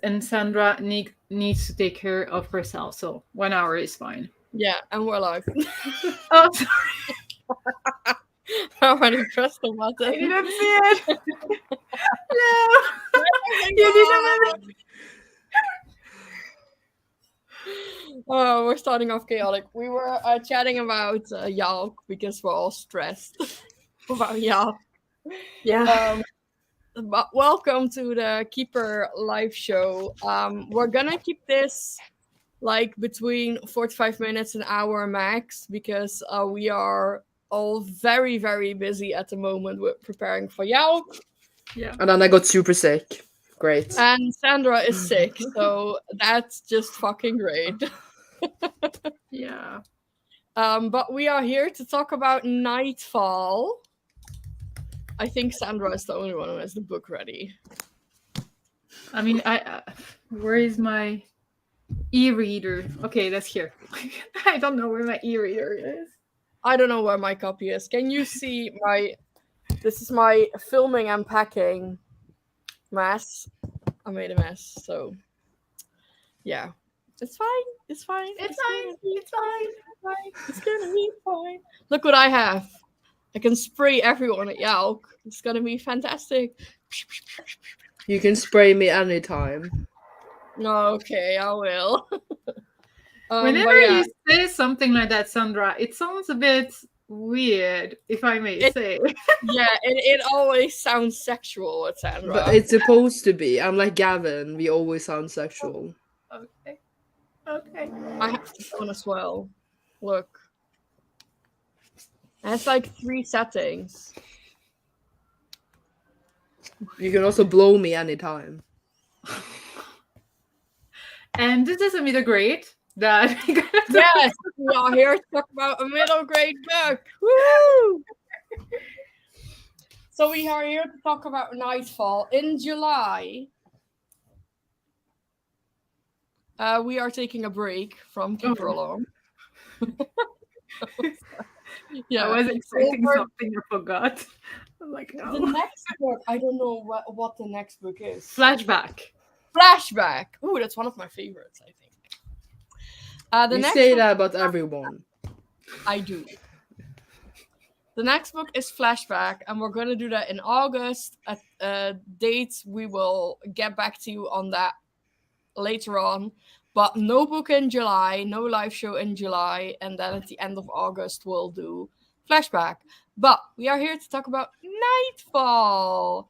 and Sandra needs to take care of herself. So 1 hour is fine. Yeah, and we're live. Oh, sorry, I already pressed the I button. didn't see it. No, you didn't. Oh, we're starting off chaotic. We were chatting about Yalk because we're all stressed about Yalk. Yeah. But welcome to the Keeper live show. We're gonna keep this like between 45 minutes an hour max because we are all very very busy at the moment with preparing for Yalk, Yeah. And then I got super sick. Great. and Sandra is sick, so that's just fucking great. Yeah. But we are here to talk about Nightfall. I think Sandra is the only one who has the book ready. I mean, where is my e-reader? Okay, that's here. I don't know where my e-reader is. I don't know where my copy is. Can you see my? This is my filming and packing mess. I made a mess, so yeah, it's fine. It's fine. It's Gonna fine. be It's fine. fine. It's gonna be fine. Look what I have. I can spray everyone at Yalk. It's gonna be fantastic. You can spray me anytime. Okay, I will. Whenever But yeah, you say something like that, Sandra, it sounds a bit weird, if I may it say. it always sounds sexual with But Sandra. it's supposed to be. I'm like Gavin. We always sound sexual. Okay. Okay. I have this one as well. Look, it has like 3 settings. You can also blow me anytime. And this is a middle grade that Yes, we are here to talk about a middle grade book. Woo! So we are here to talk about Nightfall. In July, we are taking a break from Keeperalong. Yeah, I was expecting so something I forgot. I'm like, the no. next book, I don't know what the next book is. Flashback. Flashback. Ooh, that's one of my favorites, I think. The You next say book that about everyone. I do. The next book is Flashback, and we're going to do that in August. At dates, we will get back to you on that later on. But no book in July, no live show in July, and then at the end of August, we'll do Flashback. But we are here to talk about Nightfall.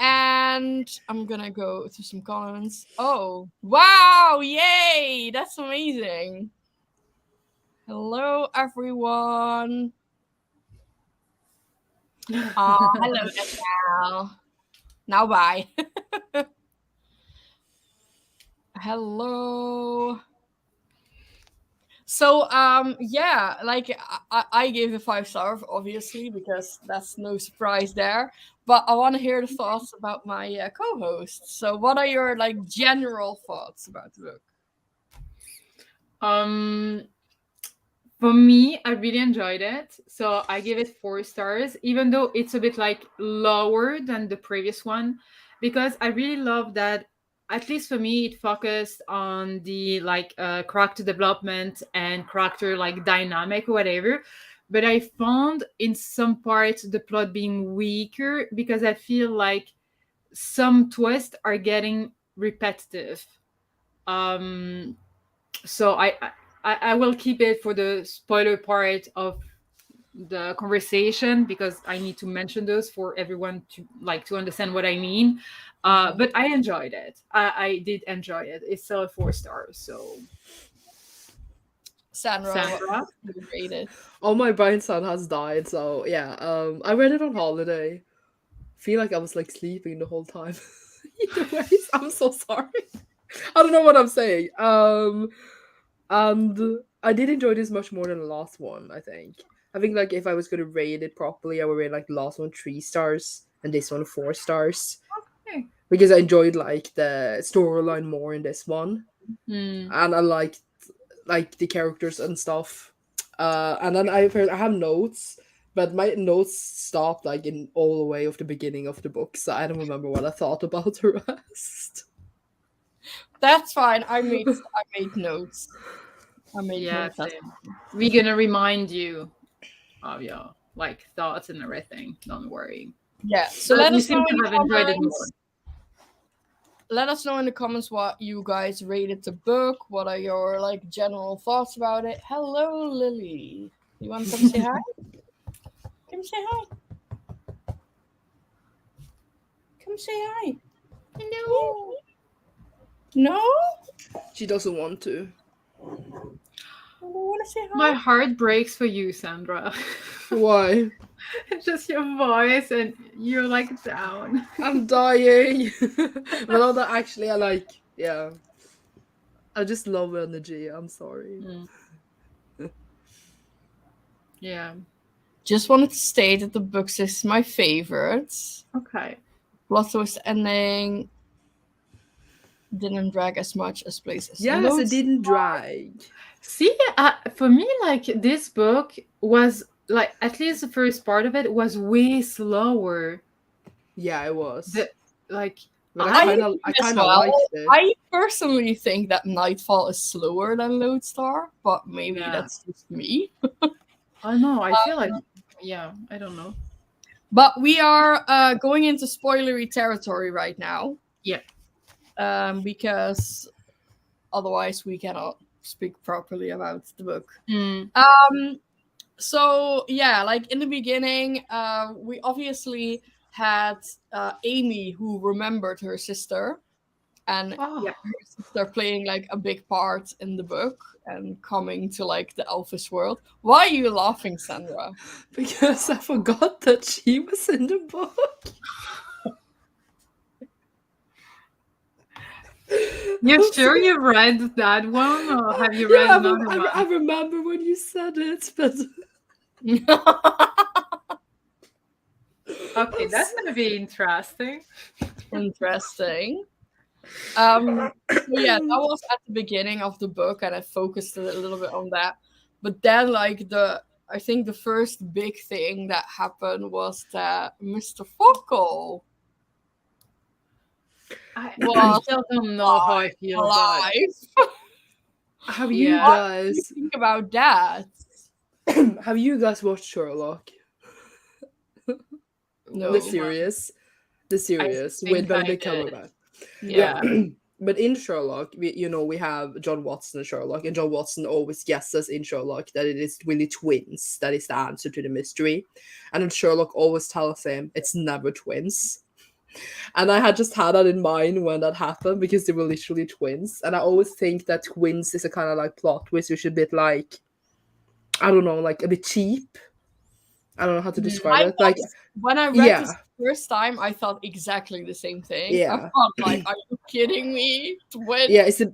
And I'm going to go to some comments. Oh, wow! Yay! That's amazing. Hello, everyone. Oh, hello now. Now bye. Hello. So yeah, like I gave a 5 star, obviously, because that's no surprise there. But I want to hear the thoughts about my co-host. So what are your like general thoughts about the book? For me, I really enjoyed it. So I give it 4 stars, even though it's a bit like lower than the previous one, because I really love that. At least for me, it focused on the like character development and character like dynamic or whatever. But I found in some parts the plot being weaker because I feel like some twists are getting repetitive. Um, so I will keep it for the spoiler part of the conversation because I need to mention those for everyone to like to understand what I mean. But I enjoyed it. I did enjoy it. It's still a 4 stars. So Sandra, Sandra, what do you rate it? Oh, my brain son has died, so yeah. I read it on holiday. Feel like I was like sleeping the whole time. Either ways, I'm so sorry. I don't know what I'm saying. And I did enjoy this much more than the last one, I think. I think like if I was gonna rate it properly, I would rate like the last one 3 stars and this one 4 stars. okay. Because I enjoyed like the storyline more in this one. Hmm. And I liked like the characters and stuff. And then I have notes, but my notes stopped like in all the way of the beginning of the book, so I don't remember what I thought about the rest. That's fine. I made notes. I made Yeah, notes. That's same. We're gonna remind you of your like thoughts and everything. Don't worry. yeah. So But let we us seem know to in the have enjoyed it more. comments. Let us know in the comments what you guys rated the book. What are your like general thoughts about it? Hello, Lily. You want to come say hi? Come say hi. Come say hi. No. No? She doesn't want to. You don't want to say hi? My heart breaks for you, Sandra. Why? It's just your voice and you're like down. I'm dying. But although actually I like, yeah. I just love energy. I'm sorry. Yeah. Just wanted to state that the book is my favorite. Okay. Plot twist ending didn't drag as much as Places. Yes, it didn't drag. See, for me, like this book was like at least the first part of it was way slower. Yeah, it was. The like But I I agree as kind of well. liked it. I personally think that Nightfall is slower than Lodestar, but maybe Yeah. that's just me. I know. I feel like yeah. I don't know. But we are going into spoilery territory right now. Yeah. Because otherwise we cannot speak properly about the book. Mm. So yeah, like in the beginning, we obviously had Amy who remembered her sister, and Oh, Yeah. her sister playing like a big part in the book and coming to like the elfish world. Why are you laughing, Sandra? because I forgot that she was in the book. You sure you read that one, or have you read Yeah, another I one? remember when you said it, but Okay, that's gonna be interesting. Interesting. So yeah, that was at the beginning of the book, and I focused a little bit on that. But then, like I think the first big thing that happened was that Mr. Fockle I was still don't know how I feel about. alive. have Yeah. you What do you guys think about that? have you guys watched Sherlock? No. The series. The series with think I Benedict did. Cumberbatch. Yeah. But in Sherlock, we have John Watson and Sherlock, and John Watson always guesses in Sherlock that it is really twins that is the answer to the mystery. And then Sherlock always tells him it's never twins. And I had just had that in mind when that happened because they were literally twins. And I always think that twins is a kind of like plot twist which is a bit like, I don't know, like a bit cheap. I don't know how to describe it. Like, When I read yeah, this the first time, I thought exactly the same thing. I yeah. thought, like, are you kidding me? Twins? Yeah, it's a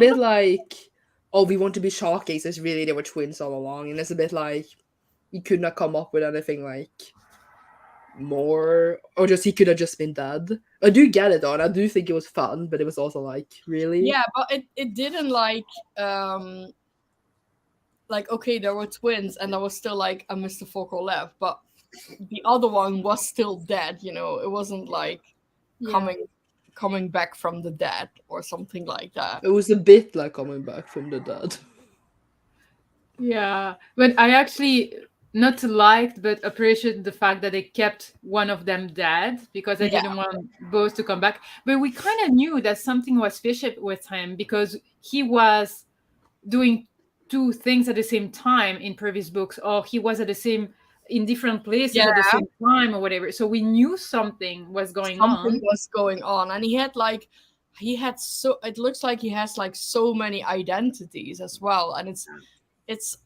bit like, oh, we want to be shocking, so it's really they were twins all along, and it's a bit like he could not come up with anything like more, or just he could have just been dead. I do get it though, and I do think it was fun, but it was also like really, Yeah, but it didn't like okay, there were twins and there was still like a Mr. Fokker left, but the other one was still dead, you know. It wasn't like Yeah. coming back from the dead or something like that. it was a bit like coming back from the dead. Yeah. But I actually not liked but appreciated the fact that they kept one of them dead because I Yeah. didn't want both to come back. But we kind of knew that something was fishy with him because he was doing two things at the same time in previous books, or he was at the same in different places at the Yeah. same time or whatever. So we knew something was going Something on. was going on, and he had so it looks like he has like so many identities as well, and it's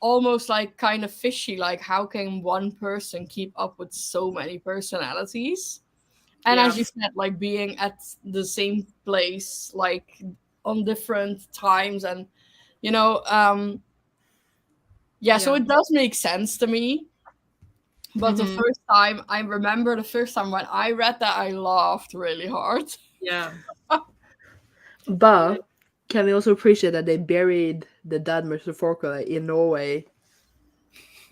almost like kind of fishy, like how can one person keep up with so many personalities? And Yeah. as you said, like being at the same place like on different times, and you know so Yeah. it does make sense to me. But Mhm. I remember the first time when I read that, I laughed really hard. Yeah. But can we also appreciate that they buried the dead Mr. Forkler in Norway?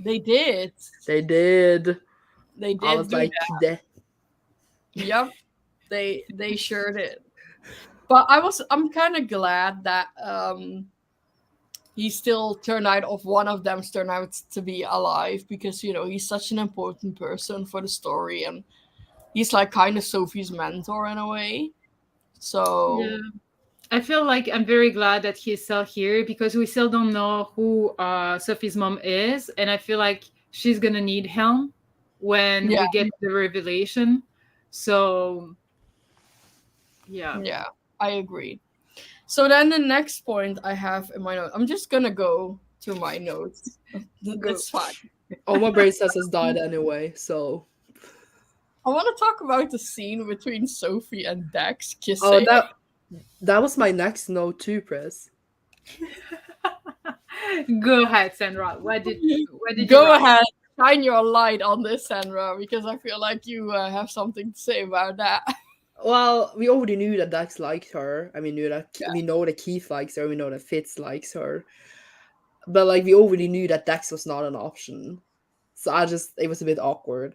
They did. They did. They I did was do like, that. Yep. They sure did. But I'm kind of glad that he still turned out, of one of them turned out to be alive, because he's such an important person for the story, and he's like kind of Sophie's mentor in a way. So Yeah. I feel like I'm very glad that he's still here because we still don't know who Sophie's mom is, and I feel like she's gonna need him when yeah, we get the revelation. So yeah, yeah, I agree. So then the next point I have in my note, I'm just gonna go through my notes. go. It's fine. All my brain cells has died anyway, so I want to talk about the scene between Sophie and Dex oh kissing. that was my next note too, Chris. Go ahead, Sandra. What did you Go write? ahead, shine your light on this, Sandra, because I feel like you have something to say about that. Well, we already knew that Dax liked her. I mean, Yeah. we know that Keith likes her. We know that Fitz likes her. But like, we already knew that Dax was not an option. So it was a bit awkward.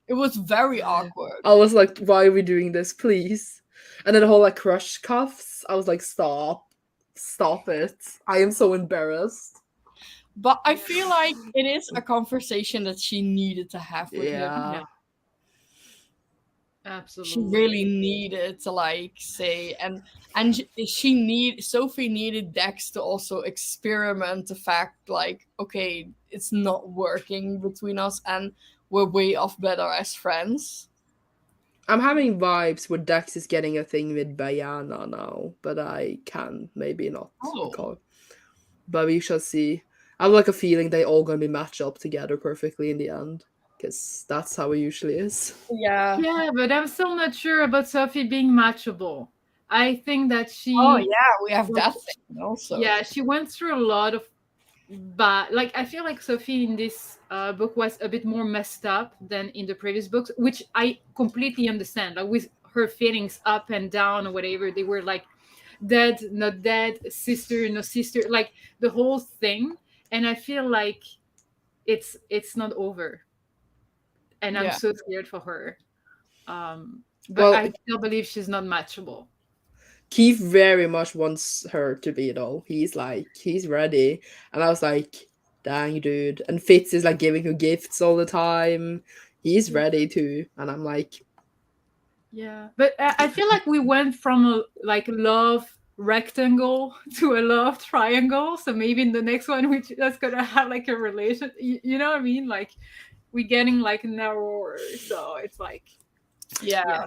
It was very awkward. I was like, why are we doing this, please? And then the whole like crush cuffs. I was like, stop it. I am so embarrassed. But I feel like it is a conversation that she needed to have with him. Yeah. She Absolutely. really needed to like say, and Sophie needed Dex to also experiment the fact, like, okay, it's not working between us and we're way off better as friends. I'm having vibes where Dax is getting a thing with Bayana now, but I can maybe not Oh. recall. But we shall see. I have like a feeling they all gonna be matched up together perfectly in the end, because that's how it usually is. Yeah. Yeah, but I'm still not sure about Sophie being matchable. I think that Oh she, yeah, we have like, that thing also. yeah, she went through a lot of bad. Like, I feel like Sophie in this book was a bit more messed up than in the previous books, which I completely understand. Like, with her feelings up and down or whatever, they were like dead, not dead, sister, no sister, like the whole thing. And I feel like it's not over, and I'm Yeah. so scared for her. But Well, I still believe she's not matchable. Keith very much wants her to be though. He's like, he's ready. And I was like, dang, dude. And Fitz is like giving her gifts all the time. He's ready too. And I'm like, Yeah, but I feel like we went from a like love rectangle to a love triangle. So maybe in the next one, we just gonna have like a relation. You know what I mean? Like we getting like narrower. So it's like, Yeah. yeah,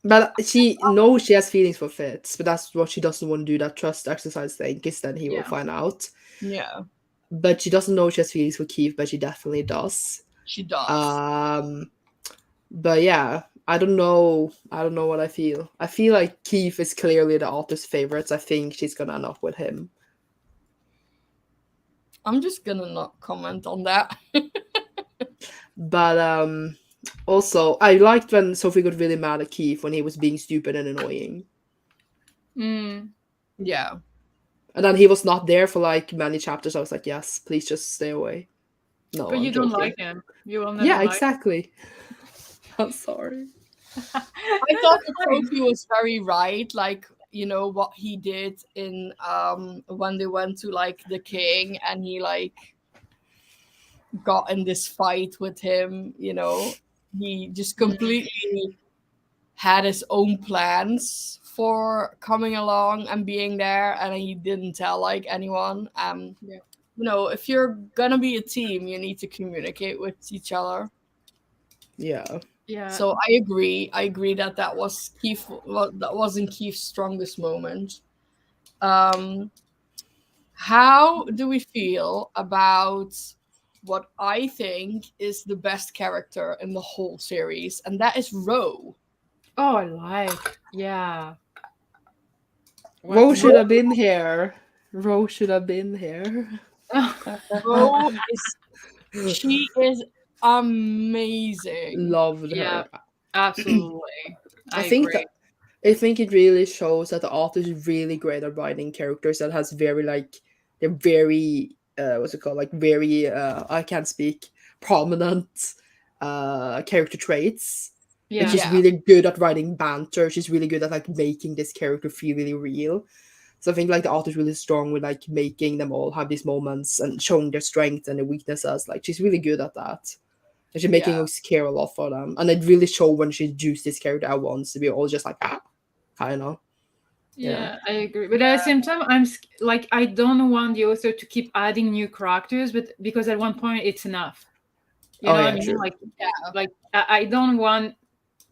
but she knows she has feelings for Fitz, but that's what she doesn't want to do, that trust exercise thing, because then he will yeah, find out. Yeah. But she doesn't know she has feelings for Keith, but she definitely does. She does. But yeah, I don't know. I don't know what I feel. I feel like Keith is clearly the author's favorites. I think she's gonna end up with him. I'm just gonna not comment on that. But also I liked when Sophie got really mad at Keith when he was being stupid and annoying. mm. Yeah. And then he was not there for like many chapters. I was like, yes, please just stay away. No, But I'm you don't joking. like him. You will never Yeah, like. exactly. I'm sorry. I thought that Sophie was very right, like, what he did in when they went to like the king and he like got in this fight with him, he just completely had his own plans for coming along and being there, and he didn't tell like anyone. Yeah. If you're gonna be a team, you need to communicate with each other. Yeah. Yeah. So I agree. I agree that that was Keith. Well, that wasn't Keith's strongest moment. How do we feel about what I think is the best character in the whole series, and that is Ro? Oh, I like. Yeah. Ro should have been here. Ro should have been here. Ro she is amazing. Loved Yeah, her. absolutely. I think agree. I think it really shows that the author is really great at writing characters that has very like they're very what's it called, like very I can't speak, prominent character traits. Like Yeah. she's really good at writing banter. She's really good at like making this character feel really real. So I think like the author's really strong with like making them all have these moments and showing their strengths and their weaknesses. Like she's really good at that. And she's making Yeah. us care a lot for them. And it really showed when she introduced this character at once. We were all just like, ah, kind of. Yeah. Yeah, I agree. But at the same time, like, I don't want the author to keep adding new characters, but because at one point it's enough. You Oh know what I yeah, mean? true. Like I don't want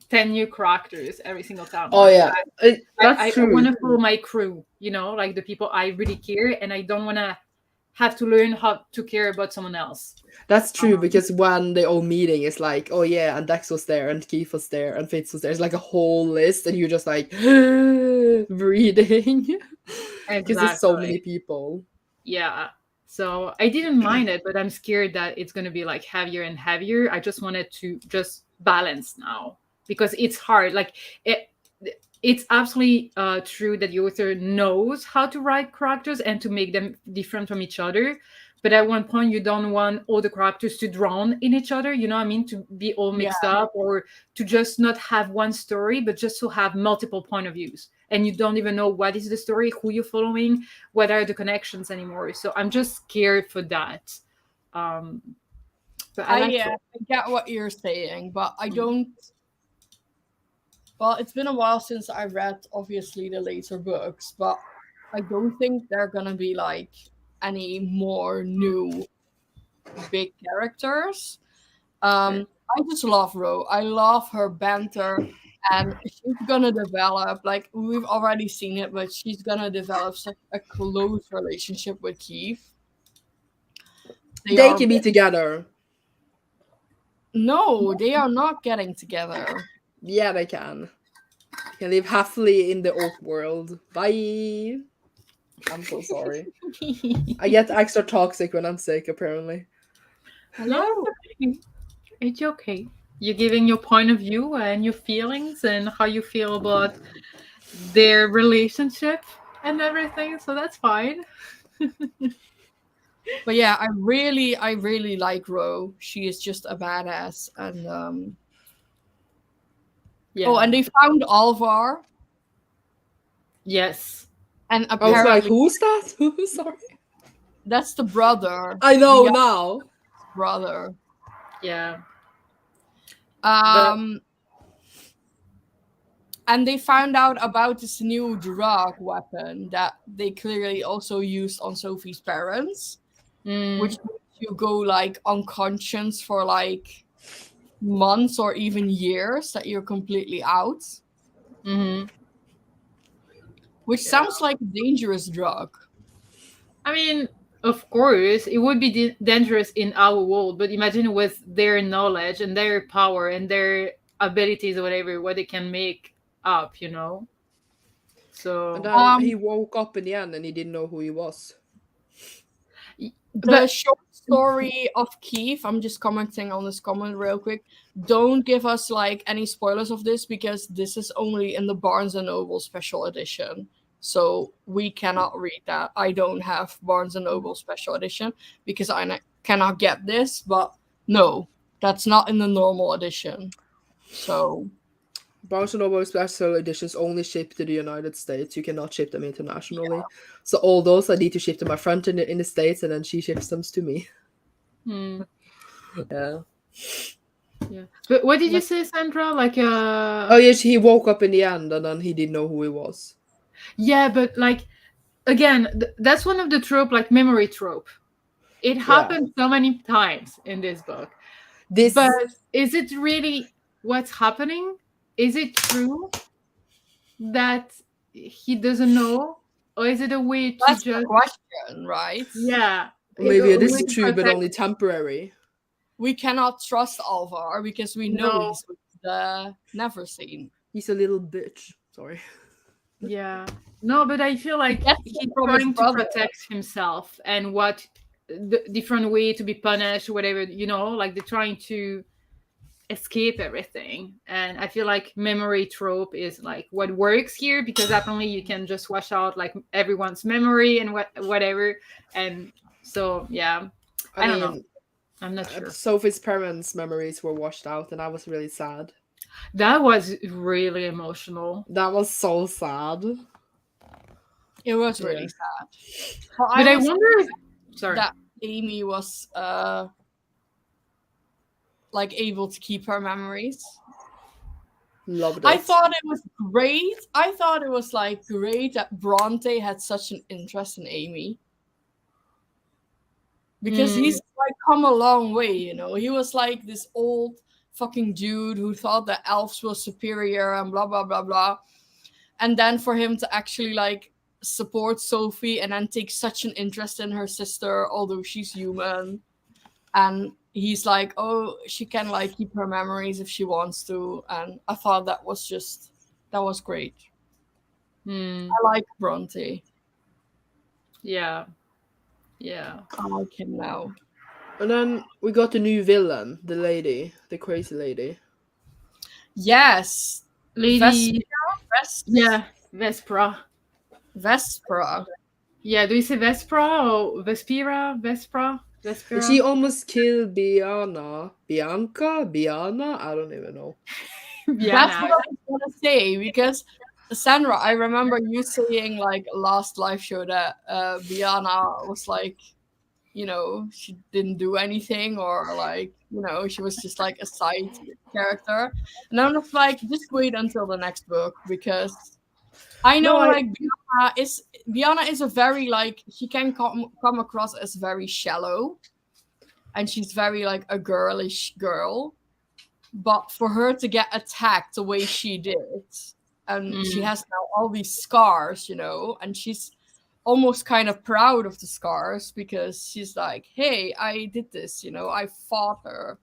10 new characters every single time. Oh Like yeah, that's I want true. to follow my crew, you know, like the people I really care, and I don't want to have to learn how to care about someone else. That's true Um, because when they all meeting, it's like, oh yeah, and Dex was there, and Keith was there, and Fitz was there. It's like a whole list, and you're just like reading because there's so exactly. many people. Yeah. So I didn't mind it, but I'm scared that it's going to be like heavier and heavier. I just wanted to just balance now because it's hard. Like it, it's absolutely true that the author knows how to write characters and to make them different from each other. But at one point, you don't want all the characters to drown in each other. You know what I mean? To be all Yeah. mixed up, or to just not have one story, but just to have multiple point of views. And you don't even know what is the story, who you're following, what are the connections anymore. So I'm just scared for that. Um, but I like. I get what you're saying, but I don't. Well, it's been a while since I read, obviously, the later books, but I don't think they're gonna be like any more new big characters. I just love Ro. I love her banter, and she's gonna develop. Like we've already seen it, but she's gonna develop such a close relationship with Keith. They can be together. No, they are not getting together. Yeah, they can. They can live happily in the oak world. Bye. I'm so sorry. I get extra toxic when I'm sick, apparently. No, it's okay. It's okay. You're giving your point of view and your feelings and how you feel about their relationship and everything. So that's fine. But yeah, I really like Ro. She is just a badass, and Yeah. oh, and they found Alvar, Yes. and I was like, apparently who's that? Who's sorry? that's the brother. I know the now. brother. Yeah. And they found out about this new drug weapon that they clearly also used on Sophie's parents, which makes you go like unconscious for like months or even years, that you're completely out. Which sounds like a dangerous drug. I mean, of course, it would be dangerous in our world, but imagine with their knowledge and their power and their abilities or whatever, what they can make up, you know? So. And then he woke up in the end and he didn't know who he was. The short story of Keith, I'm just commenting on this comment real quick. Don't give us like any spoilers of this because this is only in the Barnes and Noble special edition. So we cannot read that. I don't have Barnes and Noble special edition because I cannot get this, but no, that's not in the normal edition. So Barnes and Noble special editions only ship to the United States. You cannot ship them internationally. Yeah. So all those I need to ship to my friend in the States, and then she ships them to me. Yeah. Yeah. But what did you say, Sandra? Like oh yeah, he woke up in the end, and then he didn't know who he was. Yeah, but like again, that's one of the trope, like memory trope. It happened so many times in this book. But is it really what's happening? Is it true that he doesn't know, or is it a way to that's the question, right? Yeah, maybe it is true, but only temporary. We cannot trust Alvar because we know he's with the Neverseen. He's a little bitch. Sorry. Yeah. No, but I feel like he's trying to protect himself and what the different way to be punished, whatever, you know, like they're trying to escape everything. And I feel like memory trope is like what works here because apparently you can just wash out like everyone's memory and whatever. And so, yeah, I don't know. I'm not sure. Sophie's parents' memories were washed out and I was really sad. That was really emotional. That was so sad. It was Yeah. really sad. But But I I was wonder if, sorry. that Amy was like able to keep her memories. Loved it. I thought it was great. I thought it was like great that Bronte had such an interest in Amy. Because he's like come a long way, you know. He was like this old fucking dude who thought that elves were superior and blah blah blah blah. And then for him to actually like support Sophie and then take such an interest in her sister, although she's human. And he's like, oh, she can like keep her memories if she wants to. And I thought that was great. Hmm. I like Bronte. Yeah. Yeah. I like him now. And then we got the new villain, the lady, the crazy lady. Yes. Lady. Yeah. Vespra. Vespra. Yeah, do you say Vespra or Vespira? Vespra? Vespera? She almost killed Bianca. I don't even know. That's what I was gonna say, because Sandra, I remember you saying like last live show that Biana was like, you know, she didn't do anything, or like, you know, she was just like a side character. And I'm just like, just wait until the next book, because I know like Biana is a very like, she can come across as very shallow, and she's very like a girlish girl. But for her to get attacked the way she did, and she has now all these scars, you know, and she's almost kind of proud of the scars because she's like, hey, I did this, you know, I fought her.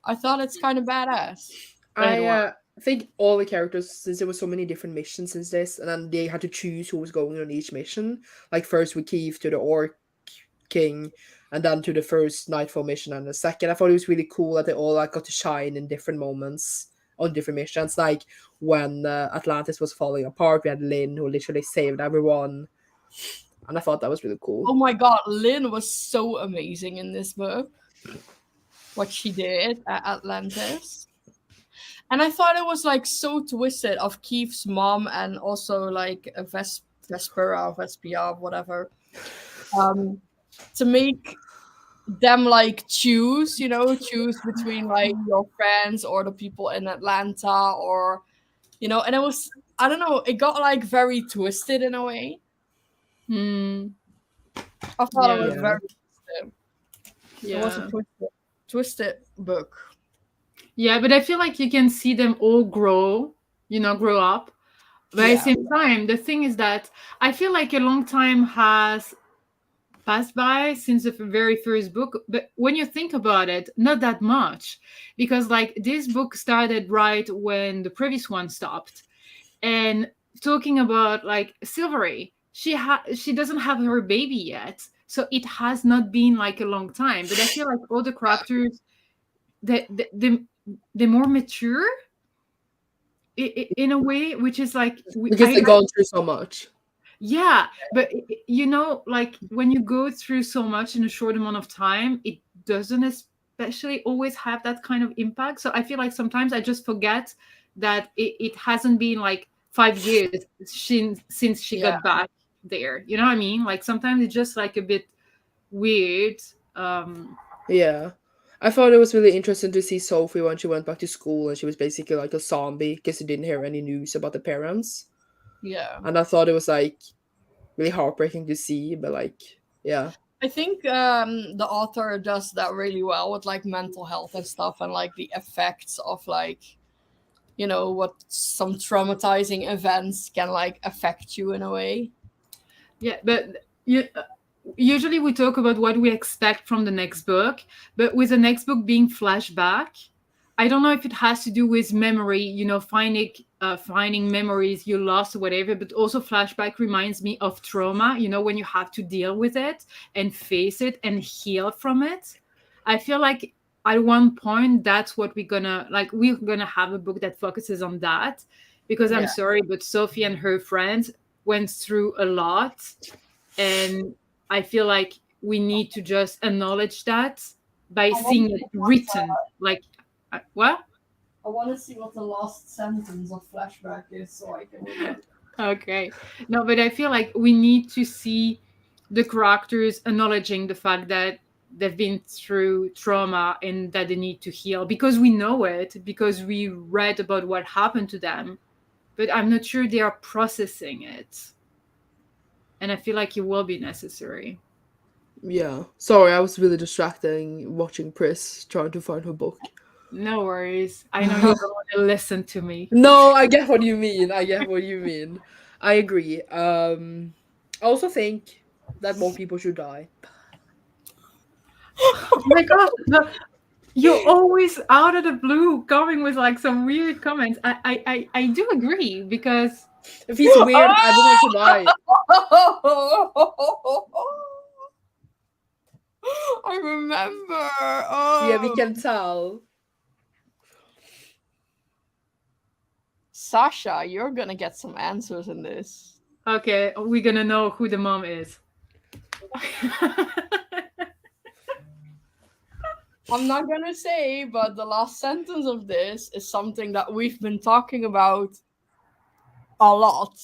I thought it's kind of badass. I think all the characters, since there were so many different missions since this, and then they had to choose who was going on each mission. Like first with Keith to the Orc King, and then to the first Nightfall mission and the second. I thought it was really cool that they all like got to shine in different moments on different missions. Like when Atlantis was falling apart, we had Lynn who literally saved everyone, and I thought that was really cool. Oh my god, Lynn was so amazing in this book. What she did at Atlantis. And I thought it was like so twisted of Keith's mom and also like a Vespera, Vespia, whatever. To make them like choose between like your friends or the people in Atlanta, or you know, and it was, I don't know, it got like very twisted in a way. I thought it was very twisted. It was a twisted book. Yeah, but I feel like you can see them all grow up. But at the same time, the thing is that I feel like a long time has passed by since the very first book. But when you think about it, not that much. Because like this book started right when the previous one stopped. And talking about like Silvery, she doesn't have her baby yet. So it has not been like a long time. But I feel like all the characters, they're more mature in a way, which is like Because they've gone through so much. Yeah, but you know, like when you go through so much in a short amount of time, it doesn't especially always have that kind of impact. So I feel like sometimes I just forget that it hasn't been like 5 years since she got back there. You know what I mean? Like sometimes it's just like a bit weird. Yeah. I thought it was really interesting to see Sophie when she went back to school and she was basically like a zombie because she didn't hear any news about the parents. Yeah. And I thought it was like really heartbreaking to see, but like, yeah. I think the author does that really well with like mental health and stuff, and like the effects of like, you know, what some traumatizing events can like affect you in a way. Yeah, but usually we talk about what we expect from the next book, but with the next book being flashback, I don't know if it has to do with memory, you know, finding memories you lost or whatever, but also flashback reminds me of trauma, you know, when you have to deal with it and face it and heal from it. I feel like at one point that's what we're gonna have a book that focuses on that, because I'm sorry, but Sophie and her friends went through a lot, and I feel like we need to just acknowledge that by seeing it written. Like, what? I want to see what the last sentence of flashback is so I can remember. Okay. No, but I feel like we need to see the characters acknowledging the fact that they've been through trauma and that they need to heal because we know it, because we read about what happened to them. But I'm not sure they are processing it. And I feel like it will be necessary. Yeah. Sorry, I was really distracting watching Pris trying to find her book. No worries. I know you don't want to listen to me. No, I get what you mean. I get what you mean. I agree. I also think that more people should die. Oh my god, you're always out of the blue coming with like some weird comments. I do agree because If he's weird, I don't want to die. I remember. Yeah, we Oh. can tell. Sasha, you're gonna get some answers in this. okay, we're gonna know who the mom is. I'm not gonna say, but the last sentence of this is something that we've been talking about a lot.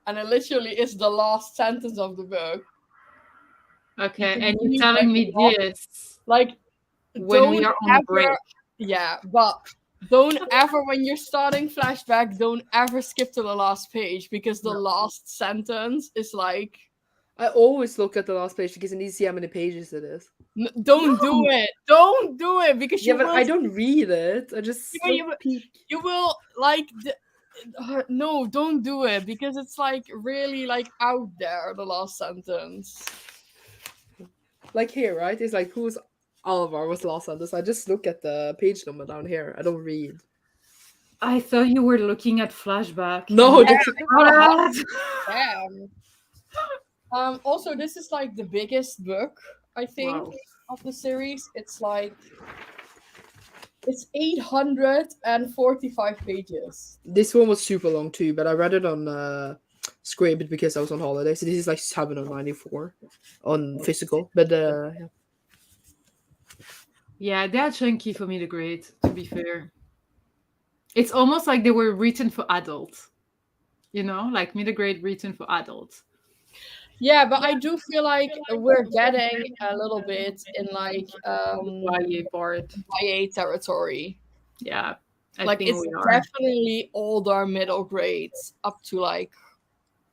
And it literally is the last sentence of the book. Okay, You and you're need, telling me this like, when we don't are on break. ever, yeah, but don't ever, when you're starting flashback, don't ever skip to the last page because the No. last sentence is like, I always look at the last page because I need to see how many pages it is. don't do it. Don't do it because Yeah, you but will. I don't read it. I just Yeah, you will- peek. You will like. No, don't do it because it's like really like out there. The last sentence. Like here, right? It's like who's Alvar was last sentence. I just look at the page number down here. I don't read. I thought you were looking at flashback. No, Yeah. that's Damn. Also, this is like the biggest book I think Wow. of the series. It's like it's 845 pages. this one was super long too, but I read it on Scribd because I was on holiday. So this is like 794 on physical. But yeah. Yeah, they're chunky for me to grade, to be fair. It's almost like they were written for adults. You know, like middle grade written for adults. Yeah, but I do feel like we're getting a little bit in like YA part. YA territory. Yeah. I Like think it's we are. definitely older middle grades up to like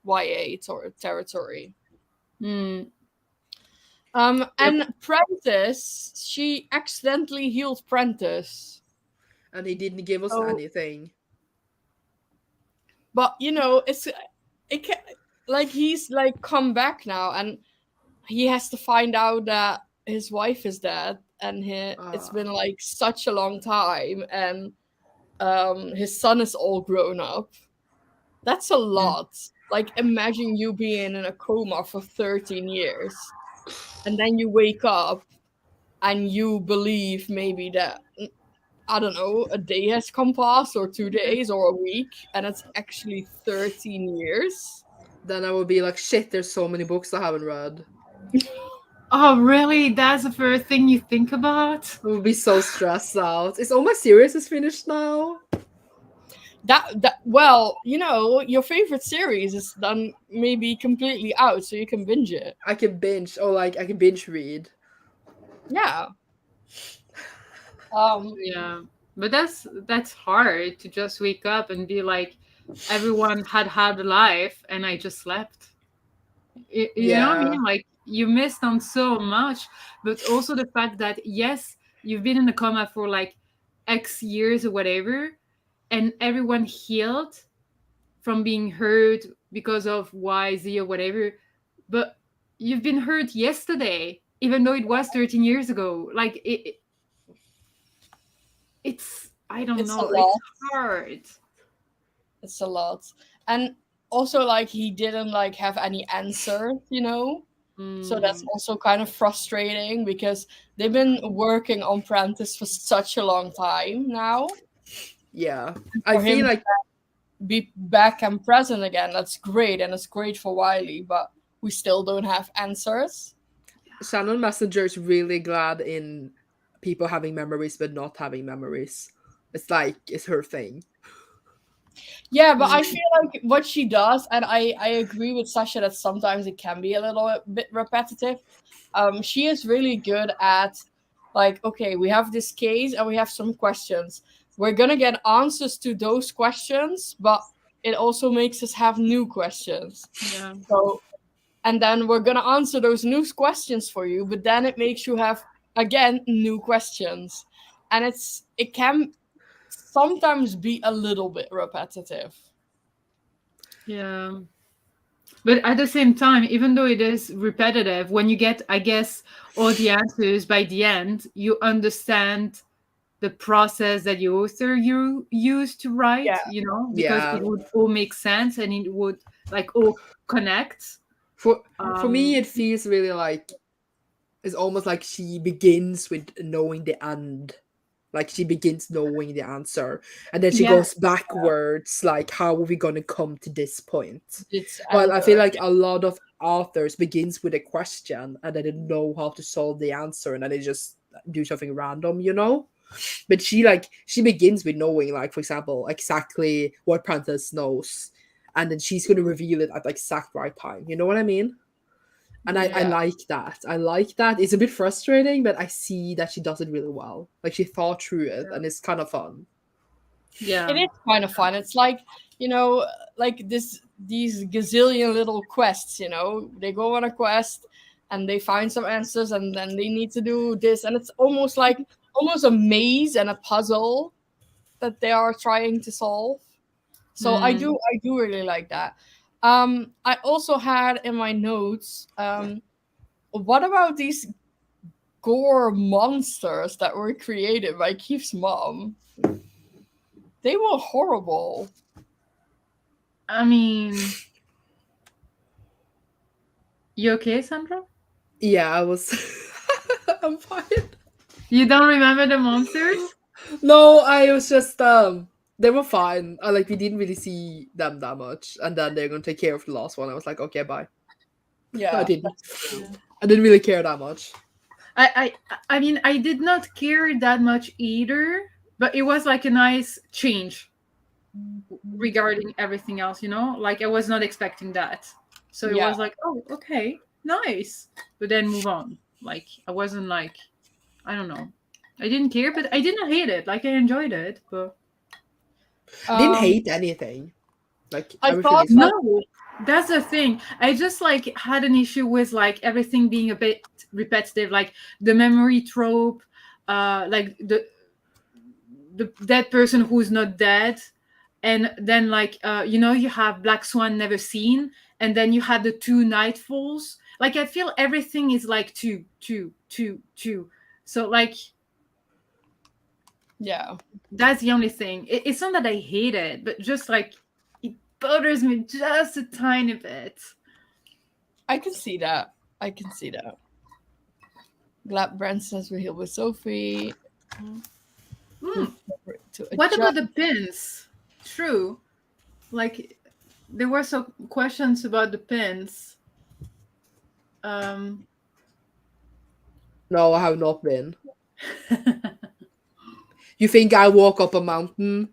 YA territory. Mm. And Prentice, she accidentally healed Prentice. And he didn't give us Oh. anything. But you know, it can, like he's like come back now, and he has to find out that his wife is dead, and it's been like such a long time, and his son is all grown up. That's a lot. Like imagine you being in a coma for 13 years, and then you wake up, and you believe maybe that I don't know, a day has come past, or 2 days, or a week, and it's actually 13 years. Then I would be like, shit, there's so many books I haven't read. Oh, really? That's the first thing you think about? I would be so stressed out. Is all my series is finished now? That well, you know, your favorite series is done maybe completely out, so you can binge it. I can binge. Oh, like I can binge read. Yeah. Yeah. But that's hard to just wake up and be like, everyone had a life and I just slept. You know what I Yeah. mean? Like you missed on so much, but also the fact that yes, you've been in a coma for like X years or whatever, and everyone healed from being hurt because of Y, Z, or whatever, but you've been hurt yesterday, even though it was 13 years ago. Like it's I don't It's know. a lot. It's hard. It's a lot. And also like he didn't like have any answer, you know? So that's also kind of frustrating because they've been working on Prentice for such a long time now. Yeah. For I him feel like to be back and present again, that's great, and it's great for Wiley, but we still don't have answers. Shannon Messenger is really glad in people having memories but not having memories. It's like it's her thing. Yeah, but I feel like what she does, and I agree with Sasha that sometimes it can be a little bit repetitive. She is really good at, like, okay, we have this case and we have some questions. We're gonna get answers to those questions, but it also makes us have new questions. Yeah. So, and then we're gonna answer those new questions for you, but then it makes you have again new questions, and it can sometimes be a little bit repetitive. Yeah. But at the same time, even though it is repetitive, when you get, I guess, all the answers by the end, you understand the process that the author you used to write, Yeah. because Yeah. it would all make sense and it would like all connect. For me, it feels really like it's almost like she begins with knowing the end. Like she begins knowing the answer, and then she Yeah. goes backwards. Like, how are we gonna come to this point? It's Well, I feel answer. like a lot of authors begins with a question, and then they don't know how to solve the answer, and then they just do something random, you know. But she begins with knowing, like, for example, exactly what Princess knows, and then she's gonna reveal it at the exact right time. You know what I mean? And I Yeah. like that. I like that. It's a bit frustrating, but I see that she does it really well. Like she thought through it, and it's kind of fun. It Yeah. is kind of fun. It's like, like these gazillion little quests, They go on a quest and they find some answers and then they need to do this, and it's almost a maze and a puzzle that they are trying to solve. So Mm. I do really like that. I also had in my notes, what about these gore monsters that were created by Keith's mom? They were horrible. I mean, you okay, Sandra? Yeah, I was. I'm fine. You don't remember the monsters? No, I was just They were fine. Like we didn't really see them that much, and then they're gonna take care of the last one. I was like, okay, bye. I Yeah, didn't. that's true. I didn't really care that much. I mean, I did not care that much either, but it was like a nice change regarding everything else, Like I was not expecting that. So it Yeah, was like, oh, okay, nice. But then move on. Like I wasn't like, I don't know. I didn't care, but I didn't hate it. Like I enjoyed it, but I didn't um, hate anything. Like I everything thought is fine. that. no, that's the thing. I just like had an issue with like everything being a bit repetitive, like the memory trope, like the dead person who's not dead, and then like you have Black Swan never seen, and then you had the two Nightfalls. Like I feel everything is like two, two, two, two. So like Yeah, that's the only thing. It's not that I hate it, but just like it bothers me just a tiny bit. I can see that. I can see that. Glad Branson's were here with Sophie. Hmm. To What adjust. about the pins? True. Like there were some questions about the pins. Um No, I have not been. You think I walk up a mountain?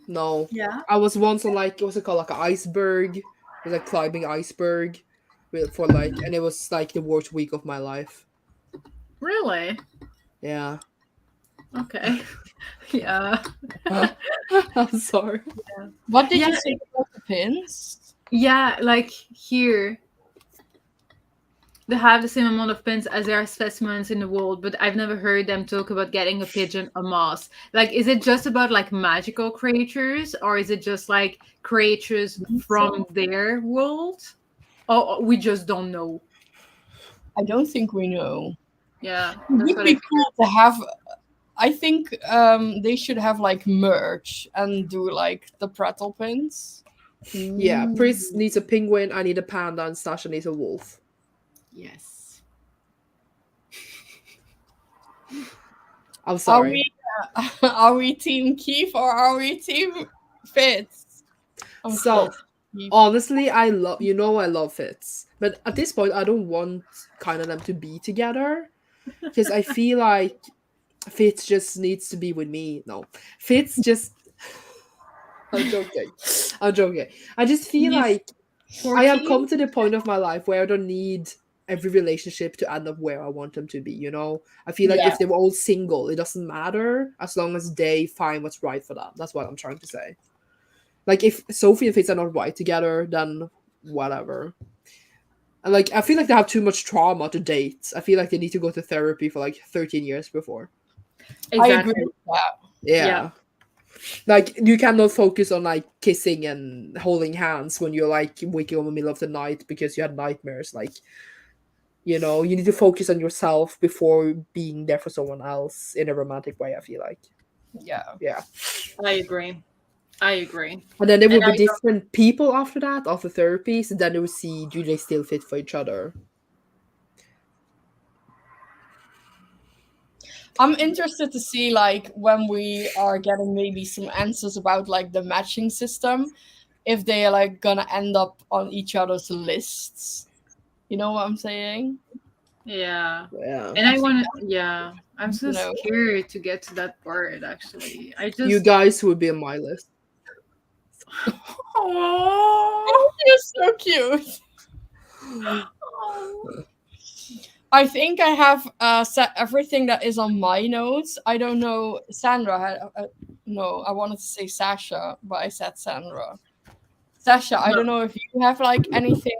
No. yeah. I was once on like what's it called, like an iceberg. It was like climbing iceberg for like, and it was like the worst week of my life. Really? Yeah. Okay. Yeah. I'm sorry. What did Yeah. you say about the pins? Yeah, like here they have the same amount of pins as there are specimens in the world, but I've never heard them talk about getting a pigeon a moss. Like, is it just about like magical creatures, or is it just like creatures from their world? Or we just don't know. I don't think we know. Yeah, It that's would what I be figured. cool to have. I think they should have like merch and do like the prattle pins. Yeah, Pris Ooh, needs a penguin, I need a panda, and Sasha needs a wolf. yes. I'm Are sorry. we are we team Keith or are we team Fitz? I'm So still Keith. honestly, I love Fitz, but at this point, I don't want kind of them to be together. because I feel like Fitz just needs to be with me. No, Fitz just. I'm joking. I'm joking. I just feel He's like I have 14. come to the point of my life where I don't need every relationship to end up where I want them to be, you know? I feel like Yeah. if they were all single, it doesn't matter as long as they find what's right for them. That's what I'm trying to say. Like if Sophie and Fitz are not right together, then whatever. And like I feel like they have too much trauma to date. I feel like they need to go to therapy for like 13 years before. I agree Exactly. with that. Yeah. Yeah. Like you cannot focus on like kissing and holding hands when you're like waking up in the middle of the night because you had nightmares. Like, you know, you need to focus on yourself before being there for someone else in a romantic way, I feel like. Yeah. Yeah. I agree. I agree. And then there And will be different people after that, after therapy, so then they will see do they still fit for each other. I'm interested to see like when we are getting maybe some answers about like the matching system, if they are like gonna end up on each other's lists. You know what I'm saying? yeah. Yeah. And I want to, yeah. I'm so You know. scared to get to that part, actually. I You just. guys would be on my list. Oh. You're so cute. I think I have set everything that is on my notes. I don't know. Sandra had no. I wanted to say Sasha, but I said Sandra. Sasha, I No. don't know if you have like anything.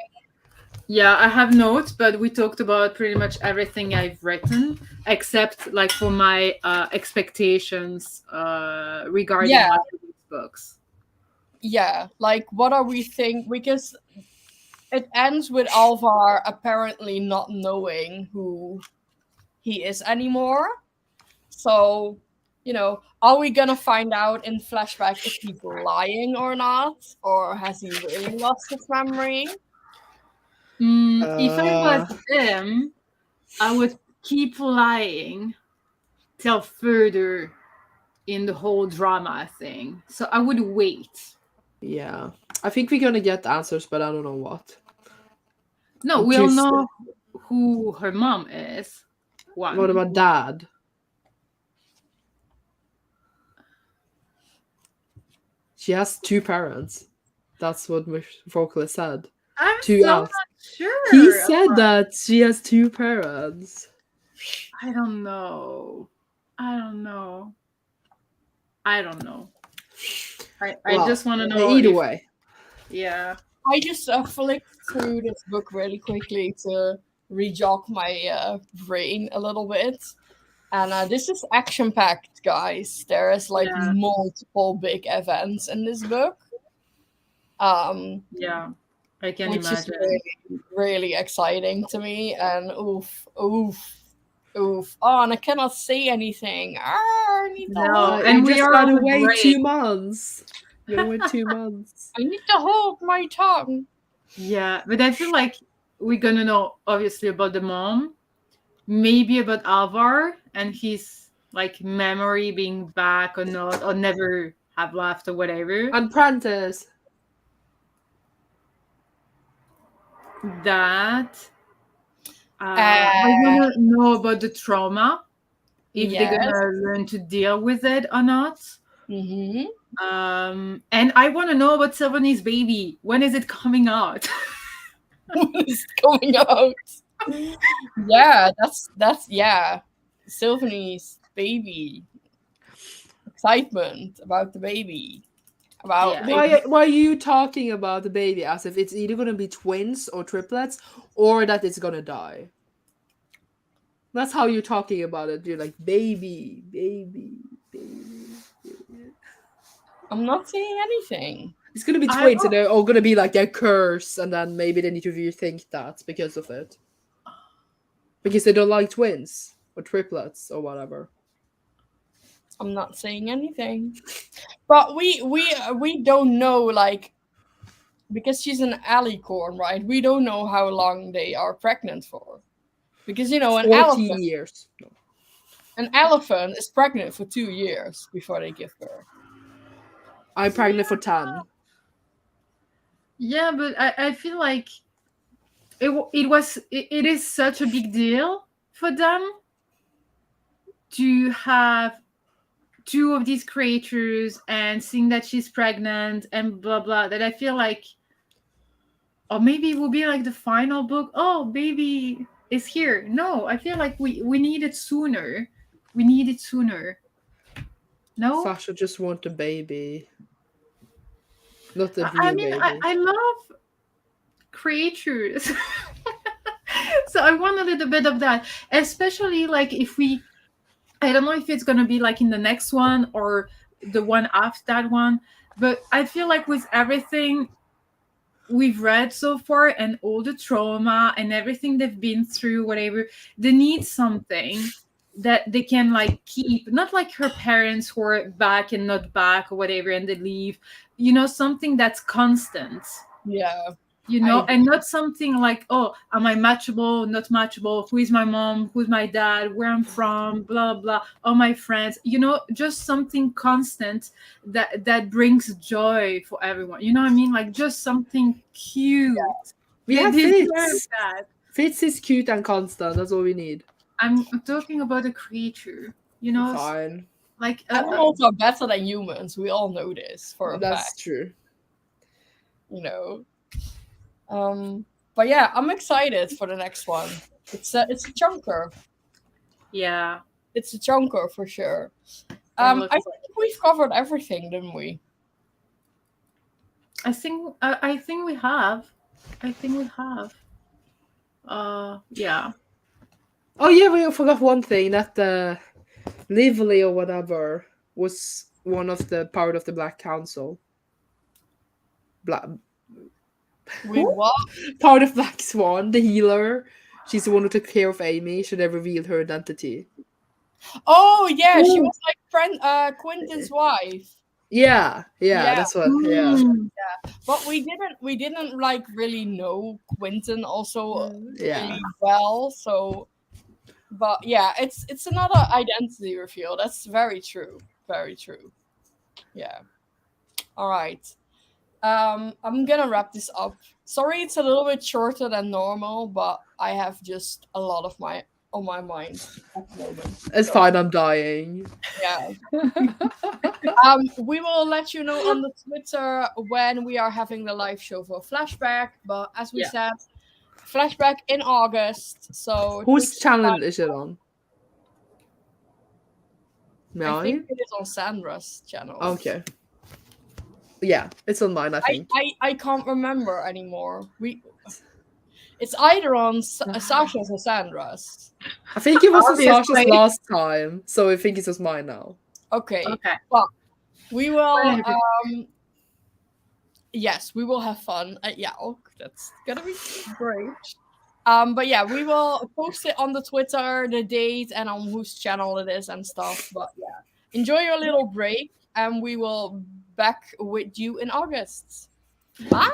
Yeah, I have notes, but we talked about pretty much everything I've written, except like for my expectations regarding Yeah, like these books. yeah. Like, what are we think? Because it ends with Alvar apparently not knowing who he is anymore. So, you know, are we gonna find out in flashback if he's lying or not, or has he really lost his memory? If I was Uh, them, I would keep lying till further in the whole drama thing. So I would wait. yeah. I think we're gonna get answers, but I don't know what. No, we'll Just know who her mom is. what One. about dad? She has two parents. That's what Vocalist said. I'm To so us. not He sure. said that she has two parents. I don't know. I don't know. I don't know. I Well, just want to know either if, way. yeah. I just flicked through this book really quickly to rejog my brain a little bit. And this is action packed, guys. There is like Yeah. multiple big events in this book. Um, Yeah. I can which is imagine. really, really exciting to me. And oof, oof, oof. Oh, and I cannot say anything. I need to No, hold. and You we just are gotta on a wait break. 2 months. You gotta wait 2 months. I need to hold my tongue. Yeah, but I feel like we're gonna know obviously about the mom, maybe about Alvar and his like memory being back or not, or never have left or whatever. And Prentice. That I Uh, wanna know about the trauma, if they're yes. gonna learn to deal with it or not. Mm-hmm. And I want to know about Sylvanie's baby. When is it coming out? It's coming out. Yeah, that's yeah. Sylvanie's baby. Excitement about the baby. About Yeah. Why are you talking about the baby as if it's either gonna be twins or triplets or that it's gonna die? That's how you're talking about it. You're like baby, baby, baby. I'm not saying anything. It's gonna be I twins, and will- they're all gonna be like their curse, and then maybe they need to rethink that because of it. Because they don't like twins or triplets or whatever. I'm not saying anything. But we don't know like because she's an alicorn, right? We don't know how long they are pregnant for. Because you know 40 years. No. an elephant is pregnant for 2 years before they give birth. I'm pregnant for 10. Yeah, but I feel like it is such a big deal for them to have two of these creatures and seeing that she's pregnant and blah blah, that I feel like, or maybe it will be like the final book. Oh, baby is here. No, I feel like we need it sooner. We need it sooner. No, Sasha just want a baby, not a I real mean, baby. I love creatures. So I want a little bit of that, especially like if we, I don't know if it's gonna be like in the next one or the one after that one, but I feel like with everything we've read so far and all the trauma and everything they've been through, whatever, they need something that they can like keep, not like her parents who are back and not back or whatever and they leave, something that's constant, Yeah. I and not something like, oh, am I matchable, not matchable, who is my mom, who's my dad, where I'm from, blah blah, all my friends, just something constant that brings joy for everyone, you know what I mean, like just something cute. We They have deserve Fitz. that. Fitz is cute and constant. That's all we need. I'm talking about a creature, Fine. like Animals are better than humans. We all know this for a That's fact. true. You know. But yeah, I'm excited for the next one. It's a chunker. yeah. It's a chunker for sure. It looks I like, think we've covered everything, didn't we? I think we have. I think we have. Yeah. Oh yeah, we forgot one thing, that the Lively or whatever was one of the part of the Black Council. Black We what? part of Black Swan, the healer. She's the one who took care of Amy. Should have revealed her identity. Oh yeah, she Ooh. was like Quentin's wife. Yeah, Yeah. that's what. Yeah, Mm. But we didn't like really know Quentin also yeah. really well. So, but yeah, it's another identity reveal. That's very true. Very true. Yeah. All right. I'm gonna wrap this up. Sorry, it's a little bit shorter than normal, but I have just a lot of my on my mind at the moment. It's So, fine. I'm dying. yeah. We will let you know on the Twitter when we are having the live show for Flashback. But as we Yeah. said, Flashback in August. So Whose take channel time. is it on? I Mine? think it is on Sandra's channel. Okay. Yeah, it's on mine, I think. I can't remember anymore. It's either on Sasha's or Sandra's. I think it was on Obviously. Sasha's last time, so I think it was mine now. Okay. Okay. But we will Whatever. yes, we will have fun. Yeah, that's gonna be great. But yeah, we will post it on the Twitter, the date, and on whose channel it is and stuff. But yeah, enjoy your little break, and we will back with you in August. Bye.